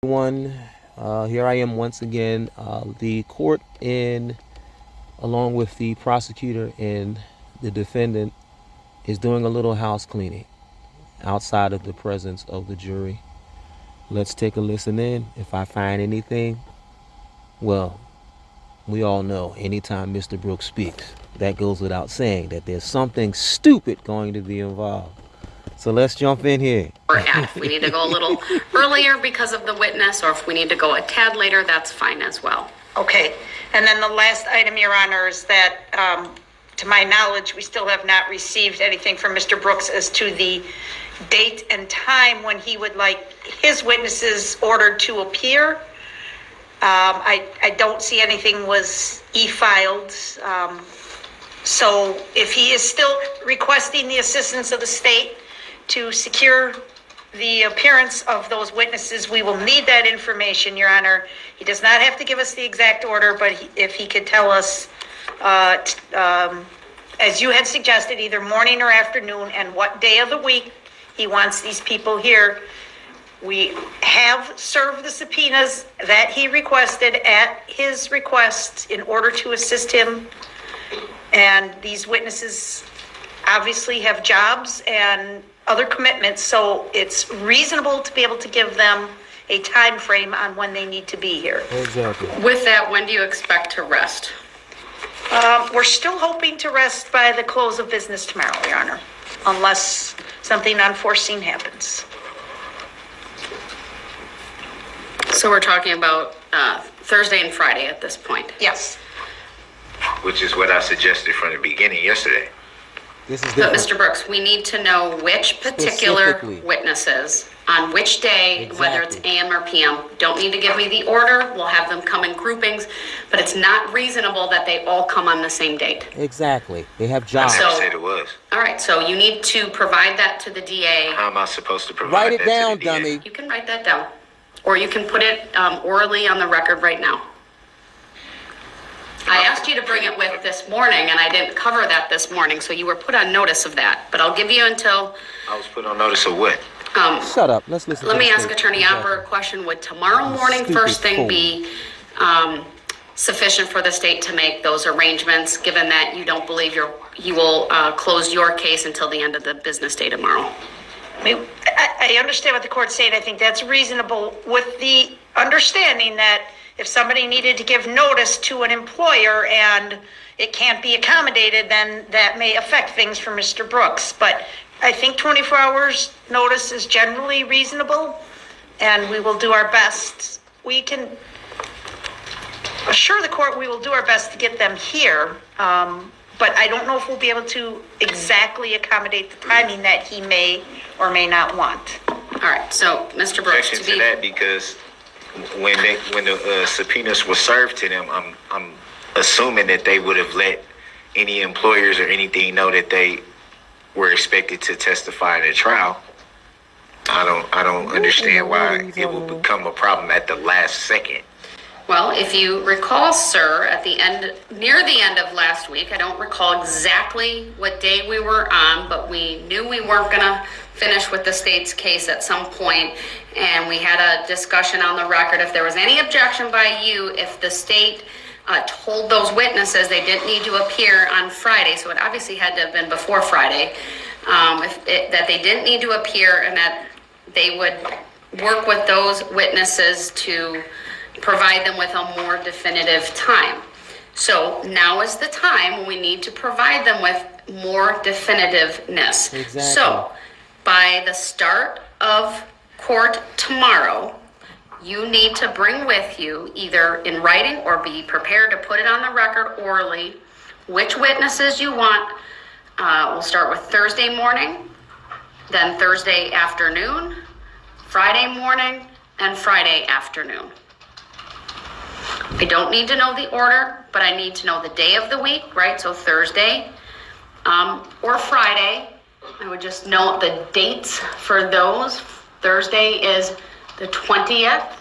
Everyone, here I am once again. The court, along with the prosecutor and the defendant, is doing a little house cleaning outside of the presence of the jury. Let's take a listen in. If I find anything, well, we all know anytime Mr. Brooks speaks, that goes without saying that there's something stupid going to be involved. So let's jump in here. Or if we need to go a little earlier because of the witness, or if we need to go a tad later, that's fine as well. Okay, and then the last item, Your Honor, is that, to my knowledge, we still have not received anything from Mr. Brooks as to the date and time when he would like his witnesses ordered to appear. I don't see anything was e-filed. So if he is still requesting the assistance of the state to secure the appearance of those witnesses, we will need that information, Your Honor. He does not have to give us the exact order, but if he could tell us, as you had suggested, either morning or afternoon, and what day of the week he wants these people here. We have served the subpoenas that he requested at his request in order to assist him. And these witnesses obviously have jobs and other commitments, so it's reasonable to be able to give them a time frame on when they need to be here. Exactly. With that, when do you expect to rest? We're still hoping to rest by the close of business tomorrow, Your Honor, unless something unforeseen happens. So we're talking about Thursday and Friday at this point. Yes. Which is what I suggested from the beginning yesterday. This is But different. Mr. Brooks, we need to know which particular Specifically. witnesses, on which day, whether it's Exactly. AM or PM. Don't need to give me the order. We'll have them come in groupings, but it's not reasonable that they all come on the same date. Exactly. They have I jobs. never So- said it was. All right, so you need to provide that to the DA. How am I supposed to provide Write it that to the down, DA? dummy. You can write that down, or you can put it orally on the record right now. I asked you to bring it with this morning, and I didn't cover that this morning, so you were put on notice of that. But I'll give you until, I was put on notice of what? Shut up. Let's listen let to me the ask state. Attorney Exactly. Amber a question. Would tomorrow morning, Stupid first thing, fool. be sufficient for the state to make those arrangements, given that you don't believe you will close your case until the end of the business day tomorrow? I mean, I understand what the court's saying. I think that's reasonable, with the understanding that if somebody needed to give notice to an employer and it can't be accommodated, then that may affect things for Mr. Brooks. But I think 24 hours notice is generally reasonable, and we will do our best. We can assure the court we will do our best to get them here. But I don't know if we'll be able to exactly accommodate the timing that he may or may not want. All right, so Mr. Brooks, Objection to to be, that, because when the subpoenas were served to them, I'm assuming that they would have let any employers or anything know that they were expected to testify in a trial. I don't understand why it would become a problem at the last second. well, if you recall, sir, at the end, near the end of last week, I don't recall exactly what day we were on, but we knew we weren't gonna finish with the state's case at some point, and we had a discussion on the record. If there was any objection by you, if the state told those witnesses they didn't need to appear on Friday, so it obviously had to have been before Friday, that they didn't need to appear, and that they would work with those witnesses to provide them with a more definitive time. So now is the time when we need to provide them with more definitiveness. Exactly. So by the start of court tomorrow, you need to bring with you, either in writing or be prepared to put it on the record orally, which witnesses you want. We'll start with Thursday morning, then Thursday afternoon, Friday morning, and Friday afternoon. I don't need to know the order, but I need to know the day of the week, right? So Thursday or Friday. I would just note the dates for those. Thursday is the 20th,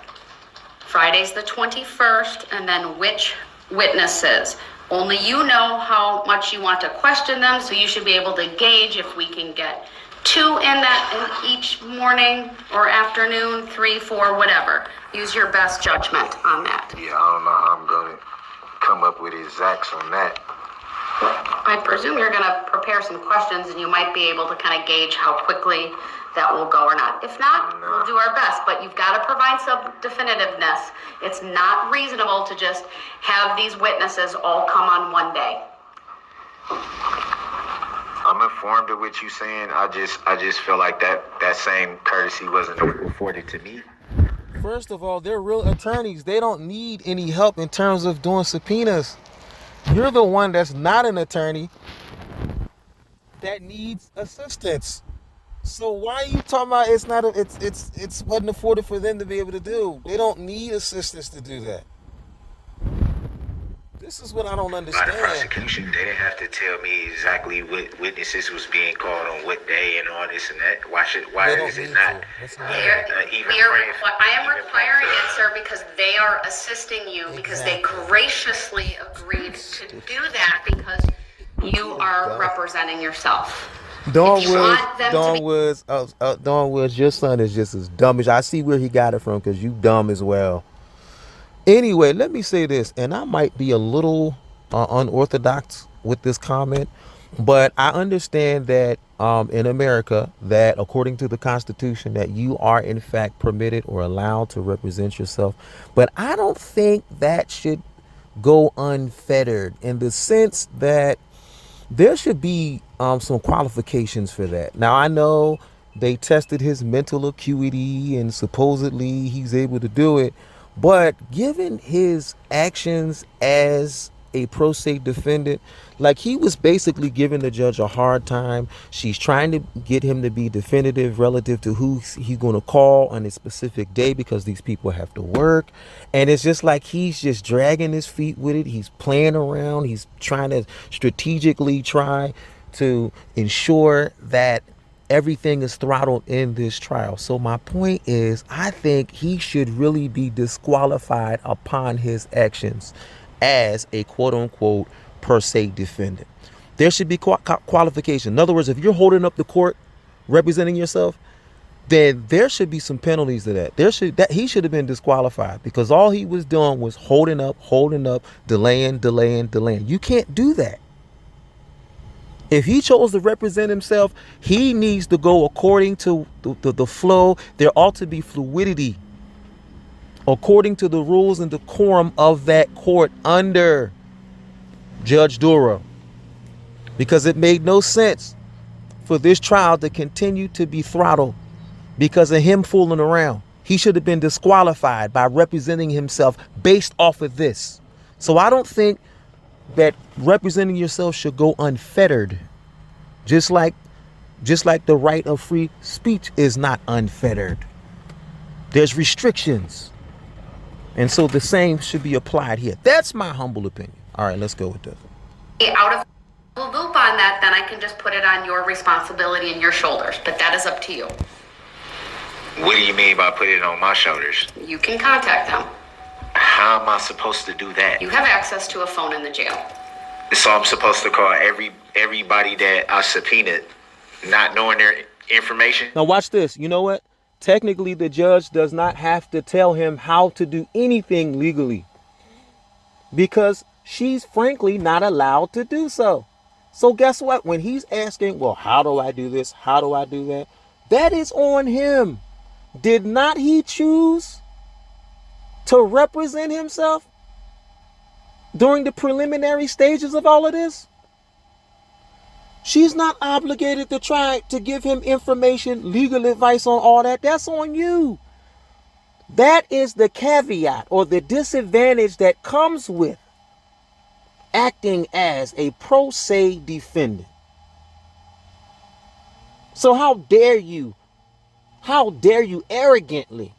Friday's the 21st, and then which witnesses. Only you know how much you want to question them, so you should be able to gauge if we can get 2 in each morning or afternoon, 3, 4, whatever. Use your best judgment on that. Yeah, I don't know how I'm gonna come up with exacts on that. I presume you're going to prepare some questions and you might be able to kind of gauge how quickly that will go or not. If not, we'll do our best, but you've got to provide some definitiveness. It's not reasonable to just have these witnesses all come on one day. I'm informed of what you're saying. I just feel like that same courtesy wasn't afforded to me. First of all, they're real attorneys. They don't need any help in terms of doing subpoenas. You're the one that's not an attorney that needs assistance. So why are you talking about it's wasn't afforded for them to be able to do? They don't need assistance to do that. This is what I don't By understand. the prosecution, they didn't have to tell me exactly what witnesses was being called on what day and all this and that. Why is it not I am requiring it, sir, because they are assisting you, because they graciously agreed to do that because you are representing yourself. Dawn If you want them to be- Woods, your son is just as dumb as I see where he got it from, because you dumb as well. Anyway, let me say this, and I might be a little unorthodox with this comment, but I understand that in America, that according to the Constitution, that you are in fact permitted or allowed to represent yourself. But I don't think that should go unfettered, in the sense that there should be some qualifications for that. Now, I know they tested his mental acuity and supposedly he's able to do it. But given his actions as a pro se defendant, like, he was basically giving the judge a hard time. She's trying to get him to be definitive relative to who he's going to call on a specific day, because these people have to work. And it's just like he's just dragging his feet with it. He's playing around. He's trying to strategically try to ensure that everything is throttled in this trial. So my point is, I think he should really be disqualified upon his actions as a quote unquote per se defendant. There should be qualification. In other words, if you're holding up the court representing yourself, then there should be some penalties to that. He should have been disqualified, because all he was doing was holding up, delaying. You can't do that. If he chose to represent himself, he needs to go according to the flow. There ought to be fluidity according to the rules and decorum of that court under Judge Darrell. Because it made no sense for this trial to continue to be throttled because of him fooling around. He should have been disqualified by representing himself based off of this. So I don't think that representing yourself should go unfettered, just like the right of free speech is not unfettered. There's restrictions, and so the same should be applied here. That's my humble opinion. All right, let's go with this. Out of the loop on that, then I can just put it on your responsibility and your shoulders, but that is up to you. What do you mean by put it on my shoulders? You can contact them. How am I supposed to do that? You have access to a phone in the jail. So I'm supposed to call everybody that I subpoenaed, not knowing their information? Now watch this. You know what? Technically, the judge does not have to tell him how to do anything legally, because she's frankly not allowed to do so. So guess what? When he's asking, well, how do I do this? How do I do that? That is on him. Did not he choose to represent himself during the preliminary stages of all of this? She's not obligated to try to give him information, legal advice on all that. That's on you. That is the caveat or the disadvantage that comes with acting as a pro se defendant. So how dare you arrogantly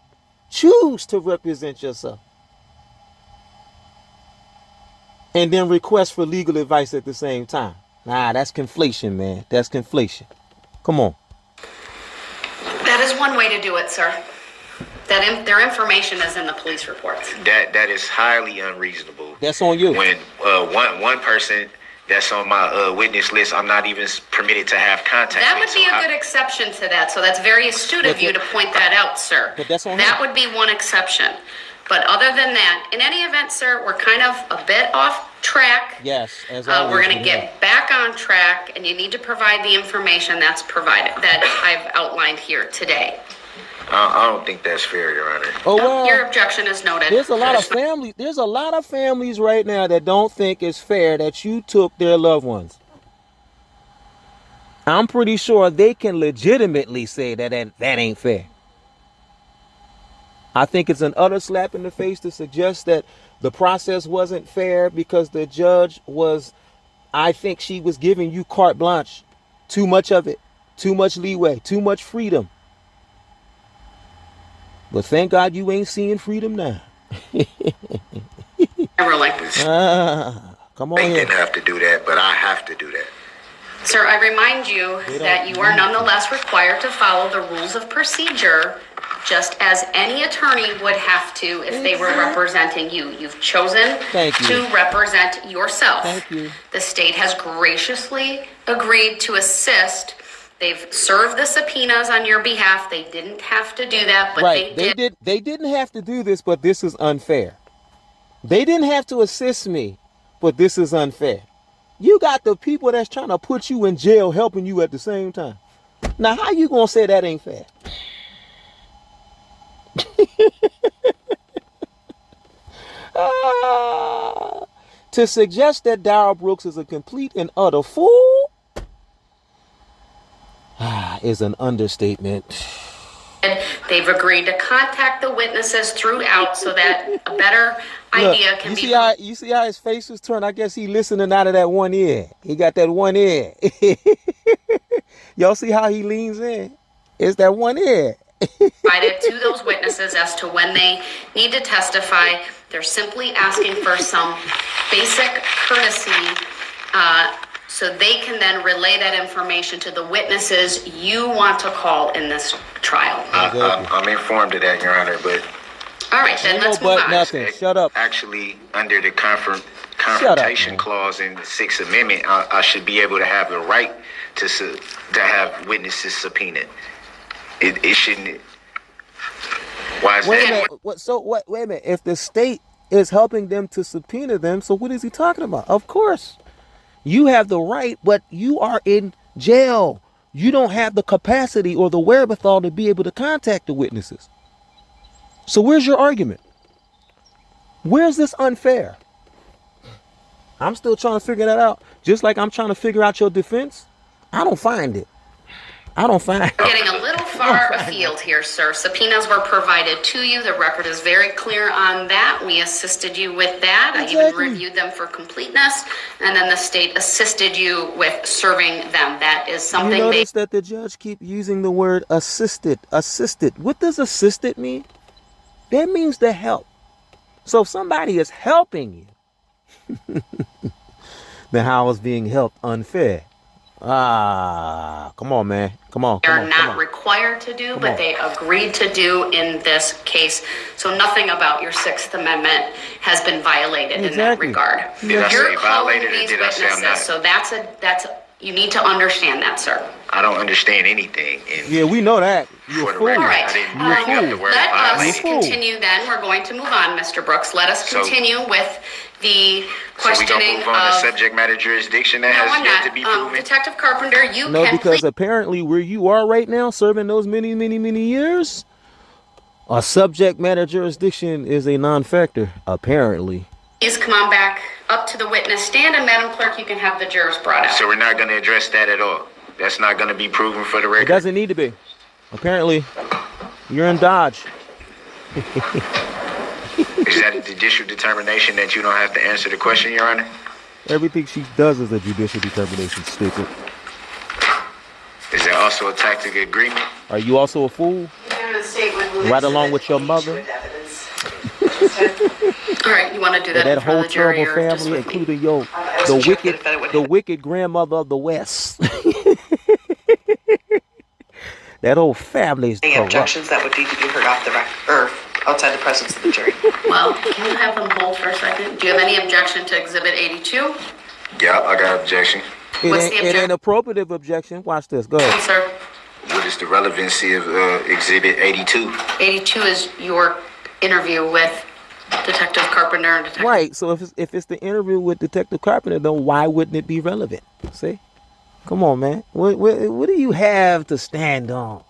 choose to represent yourself and then request for legal advice at the same time? Nah, that's conflation, man. That's conflation. Come on. That is one way to do it, sir. Their information is in the police reports. That is highly unreasonable. That's on you. When one person that's on my witness list, I'm not even permitted to have contact That with. would be a good exception to that, so that's very astute of you to point that out, sir. But that's on That him. would be one exception. But other than that, in any event, sir, we're kind of a bit off track. Yes, as We're always. going to get back on track, and you need to provide the information that I've outlined here today. I don't think that's fair, Your Honor. Oh well. Your objection is noted. There's a lot of families. There's a lot of families right now that don't think it's fair that you took their loved ones. I'm pretty sure they can legitimately say that ain't fair. I think it's an utter slap in the face to suggest that the process wasn't fair because the judge was, I think she was giving you carte blanche, too much of it, too much leeway, too much freedom. But thank God you ain't seeing freedom now. Never like this. Come on They here. didn't have to do that, but I have to do that. Sir, I remind you that you are nonetheless required to follow the rules of procedure, just as any attorney would have to if they were representing you. You've chosen Thank you. to represent yourself. Thank you. The state has graciously agreed to assist. They've served the subpoenas on your behalf. They didn't have to do that, but Right. they did. They didn't have to do this, but this is unfair. They didn't have to assist me, but this is unfair. You got the people that's trying to put you in jail helping you at the same time. Now, how you gonna say that ain't fair? To suggest that Darrell Brooks is a complete and utter fool is an understatement. They've agreed to contact the witnesses throughout so that a better idea can be. You see how his face was turned? I guess he listening out of that one ear. He got that one ear. Y'all see how he leans in? It's that one ear. Provided to those witnesses as to when they need to testify. They're simply asking for some basic courtesy so they can then relay that information to the witnesses you want to call in this trial. I'm informed of that, Your Honor, but All right, then Ain't no let's move but on. nothing. Shut up. actually, under the confrontation man. clause in the Sixth Amendment, I should be able to have the right to have witnesses subpoenaed. It shouldn't. Why is Wait a that? minute. Wait a minute. If the state is helping them to subpoena them, so what is he talking about? Of course, you have the right, but you are in jail. You don't have the capacity or the wherewithal to be able to contact the witnesses. So where's your argument? Where's this unfair? I'm still trying to figure that out. Just like I'm trying to figure out your defense. I don't find it. Getting a little far afield here, sir. Subpoenas were provided to you. The record is very clear on that. We assisted you with that. I even Exactly. reviewed them for completeness, and then the state assisted you with serving them. That is You something they notice that the judge keep using the word assisted. Assisted. What does assisted mean? That means to help. So if somebody is helping you, then how is being helped unfair? Come on, man. Come on. are not required to do, but they agreed to do in this case. So nothing about your Sixth Amendment has been violated in that Exactly. regard. Did I You're say calling violated or these did I say I'm witnesses, not? so that's you need to understand that, sir. I don't understand anything. And Yeah, we know that. You're for a the fool. record, All right. I didn't You're a bring up the fool. word Let us violated. Fool. continue then. We're going to move on, Mr. Brooks. Let us So- continue with the So we questioning gonna move on to of. subject matter jurisdiction that No, has I'm yet to be not. proven? Detective Carpenter, you No, can because please apparently where you are right now, serving those many years, a subject matter jurisdiction is a non-factor, apparently. come on back up to the witness stand, and Madam Clerk, you can have the jurors brought out. So we're not gonna address that at all. That's not gonna be proven for the It record. doesn't need to be. Apparently, you're in Dodge. Is that a judicial determination that you don't have to answer the question, Your Honor? Everything she does is a judicial determination, stupid. Is there also a tactical agreement? Are you also a fool? Right along with your mother? All right, you want to do that, And that in front whole of the jury terrible or just family, with me? including the wicked grandmother of the West. That whole family is Any corrupt. objections that would need to be heard off the record or outside the presence of the jury? Well, can you have them hold for a second? Do you have any objection to Exhibit 82? Yeah, I got objection. What's the It ain't a probative objection. Watch this. Go ahead. Sir, What is the relevancy of Exhibit 82? 82 is your interview with Detective Carpenter and Detective. Right. So if it's the interview with Detective Carpenter, then why wouldn't it be relevant? See? Come on, man. What do you have to stand on?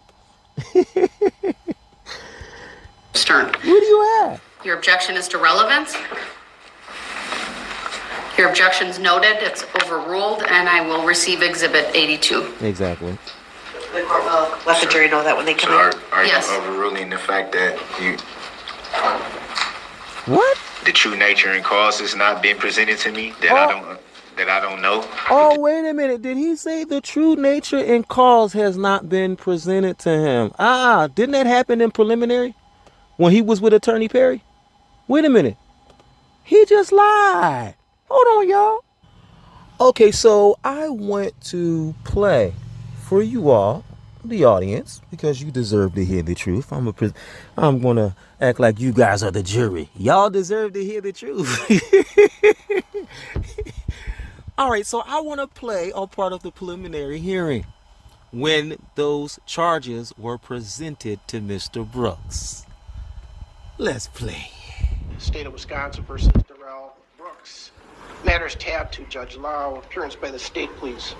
Stern. What do you have? Your objection is to relevance. Your objection's noted, it's overruled, and I will receive Exhibit 82. Exactly. The court will let the jury know that when they So come in. are Yes. you overruling the fact that What? the true nature and cause has not been presented to me that I don't know? Oh, wait a minute. Did he say the true nature and cause has not been presented to him? Didn't that happen in preliminary when he was with Attorney Perry? Wait a minute. He just lied. Hold on, y'all. Okay, so I want to play for you all, the audience, because you deserve to hear the truth. I'm gonna act like you guys are the jury. Y'all deserve to hear the truth. All right, so I want to play a part of the preliminary hearing when those charges were presented to Mr. Brooks. Let's play. State of Wisconsin versus Darrell Brooks. Matters tabbed to Judge Lau. Appearance by the state, please.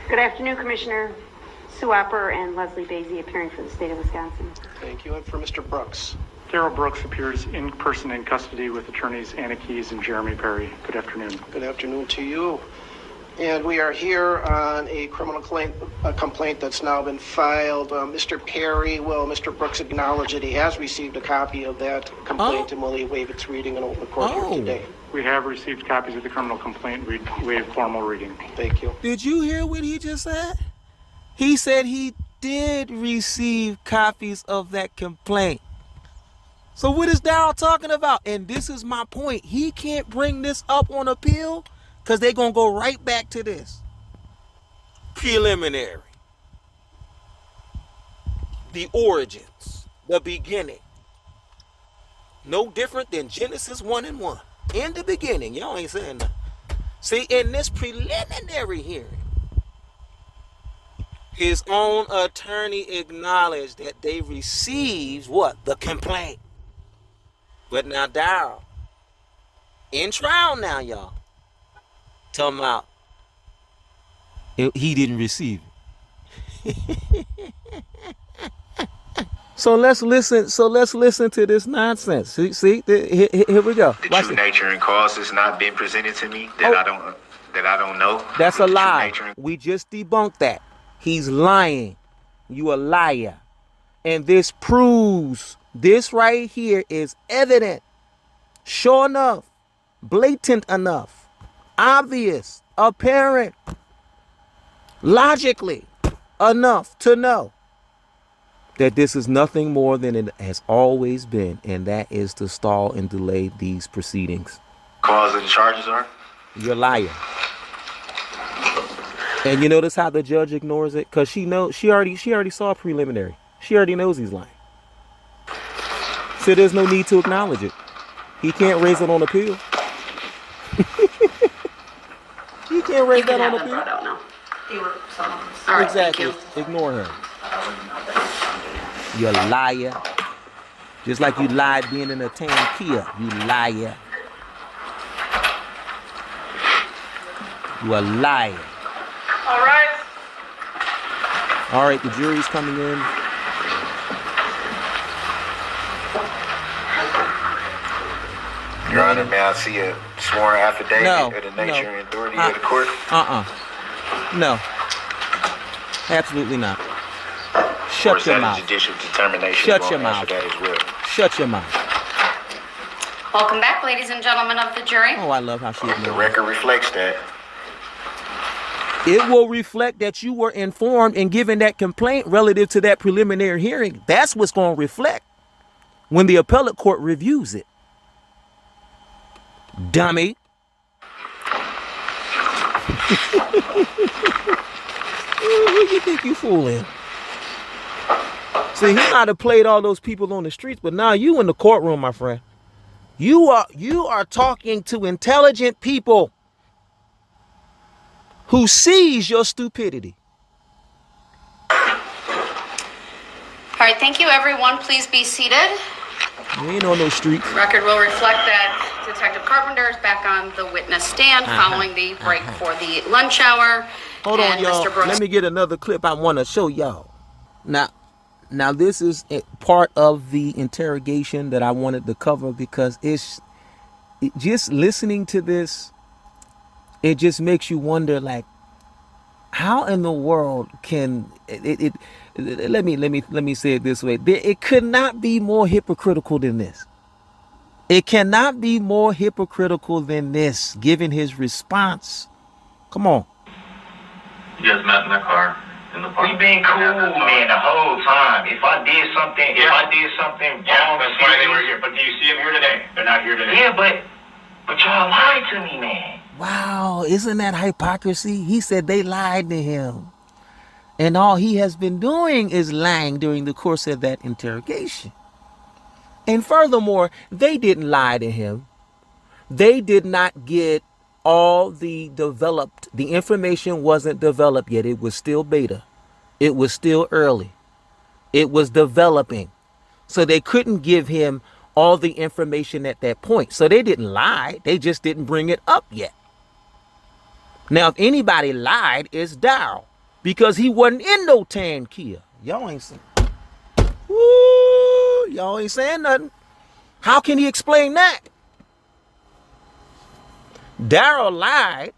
Good afternoon, Commissioner Sue Opper and Leslie Basie, appearing for the state of Wisconsin. Thank you. And for Mr. Brooks. Darrell Brooks appears in person in custody with attorneys Anna Keyes and Jeremy Perry. Good afternoon. Good afternoon to you. And we are here on a criminal complaint that's now been filed. Mr. Perry, will Mr. Brooks acknowledge that he has received a copy of that complaint and will he waive its reading in open court here today? We have received copies of the criminal complaint. We waive formal reading. Thank you. Did you hear what he just said? He said he did receive copies of that complaint. So what is Darrell talking about? And this is my point. He can't bring this up on appeal because they're going to go right back to this. Preliminary. The origins. The beginning. No different than Genesis 1:1. In the beginning. Y'all ain't saying nothing. See, in this preliminary hearing, his own attorney acknowledged that they received what? The complaint. But now Darrell, in trial now, y'all, talking about he didn't receive it. So let's listen to this nonsense. See, here we go. The Watch true it. nature and cause has not been presented to me that I don't know. That's a The true lie. nature and- We just debunked that. He's lying. You a liar. And this proves, this right here is evident, sure enough, blatant enough, obvious, apparent, logically enough to know that this is nothing more than it has always been, and that is to stall and delay these proceedings. Cause of the charges are? You're a liar. And you notice how the judge ignores it? Because she already saw a preliminary. She already knows he's lying. So there's no need to acknowledge it. He can't raise it on appeal. He can't raise You can that on have them appeal. brought out now. They were some of them. All right, thank Exactly. you. Ignore him. You're a liar. Just like you lied being in a tan Kia. You liar. You a liar. All right. All right, the jury's coming in. Your Honor, may I see a sworn affidavit No, of the nature no. and authority of the court? No. Absolutely not. Or Shut is your that a mouth. judicial determination? Shut We'll your answer mouth. that as well. Shut your mouth. Welcome back, ladies and gentlemen of the jury. Oh, I love how she The ignores. record reflects that. It will reflect that you were informed and given that complaint relative to that preliminary hearing. That's what's going to reflect when the appellate court reviews it. Dummy. Who you think you fooling? See, he might have played all those people on the streets, but now you in the courtroom, my friend. You are talking to intelligent people. who sees your stupidity. All right, thank you, everyone. Please be seated. You ain't on no streets. Record will reflect that Detective Carpenter is back on the witness stand following the break for the lunch hour. Hold on, And y'all. Mr. Brooks- Let me get another clip I want to show y'all. Now this is part of the interrogation that I wanted to cover because just listening to this, it just makes you wonder, like, how in the world can it let me say it this way. It could not be more hypocritical than this. It cannot be more hypocritical than this, given his response. Come on. You guys met in the car in the park. We been cool, man, the whole time. If I did something wrong, That's why they were here. But do you see them here today? They're not here today. yeah, but y'all lied to me, man. Wow, isn't that hypocrisy? He said they lied to him. And all he has been doing is lying during the course of that interrogation. And furthermore, they didn't lie to him. They did not get all the information wasn't developed yet. It was still beta. It was still early. It was developing. So they couldn't give him all the information at that point. So they didn't lie. They just didn't bring it up yet. Now, if anybody lied, it's Darrell. Because he wasn't in no tan Kia. Y'all ain't saying. Woo, y'all ain't saying nothing. How can he explain that? Darrell lied.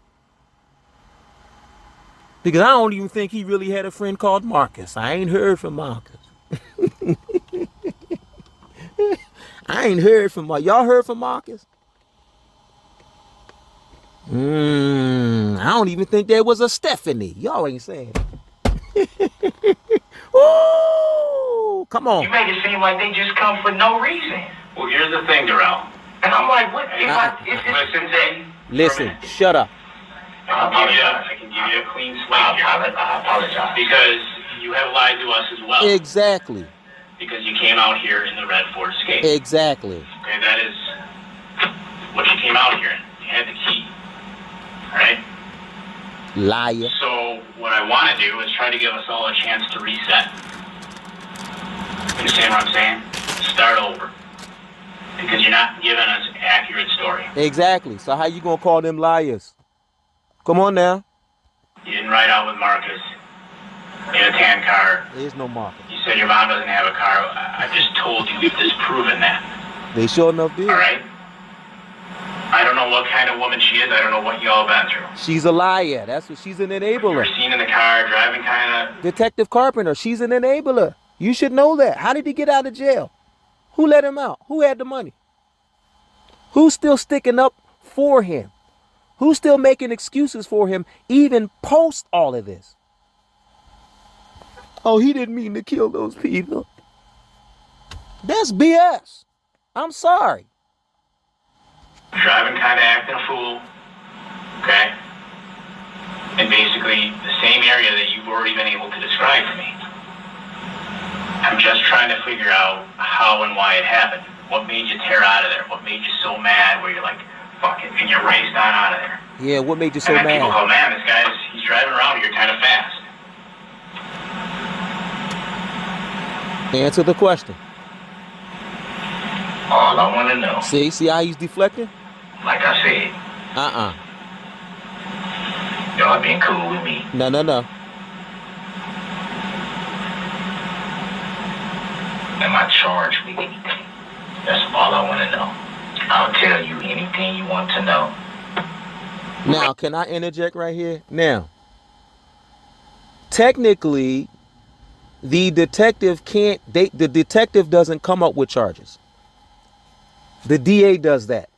Because I don't even think he really had a friend called Marcus. I ain't heard from Marcus. I ain't heard from Marcus. Y'all heard from Marcus? I don't even think there was a Stephanie. Y'all ain't saying it. Oh, come on. You make it seem like they just come for no reason. Well, here's the thing, Darrell. And I'm like, what? If Listen, shut up. I can give you a clean slate here. I apologize. Because you have lied to us as well. Exactly. Because you came out here in the red Ford Escape. Exactly. Okay, that is what you came out here in. You had the key. Alright? Liar. So, what I want to do is try to give us all a chance to reset. Understand what I'm saying? Start over. Because you're not giving us an accurate story. Exactly. So how you gonna call them liars? Come on now. You didn't ride out with Marcus in a tan car. There's no Marcus. You said your mom doesn't have a car. I just told you we've disproven that. They sure enough did. Alright? I don't know what kind of woman she is. I don't know what y'all been through. She's a liar. That's what she's an You enabler. were seen in the car driving kind of... Detective Carpenter, she's an enabler. You should know that. How did he get out of jail? Who let him out? Who had the money? Who's still sticking up for him? Who's still making excuses for him even post all of this? Oh, he didn't mean to kill those people. That's BS. I'm sorry. Driving kind of acting a fool. Okay? In basically the same area that you've already been able to describe to me. I'm just trying to figure out how and why it happened. What made you tear out of there? What made you so mad where you're like, fuck it, and you raced on out of there? Yeah, what made you so and then people mad? go, man, he's driving around here kind of fast. Answer the question. all I want to know, See how he's deflecting? like I said, y'all been cool with me. No. Am I charged with anything? That's all I want to know. I'll tell you anything you want to know. Now, can I interject right here? Now, technically, the detective the detective doesn't come up with charges. The DA does that.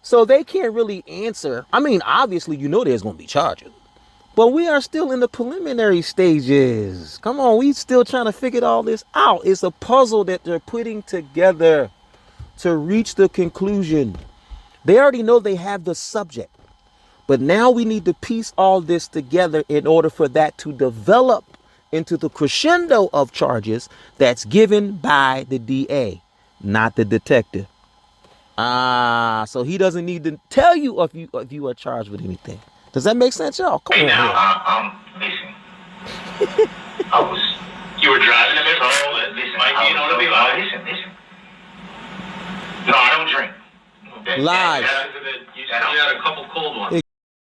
So they can't really answer. I mean, obviously, you know there's going to be charges. But we are still in the preliminary stages. Come on, we still trying to figure all this out. It's a puzzle that they're putting together to reach the conclusion. They already know they have the subject. But now we need to piece all this together in order for that to develop into the crescendo of charges that's given by the DA, not the detective. So he doesn't need to tell you if you are charged with anything. Does that make sense, y'all? Come Hey, on now, here. Listen. you were driving a bit slow. Listen, Might be an order to be loud. listen. No, I don't drink. Lies. You had a couple cold ones.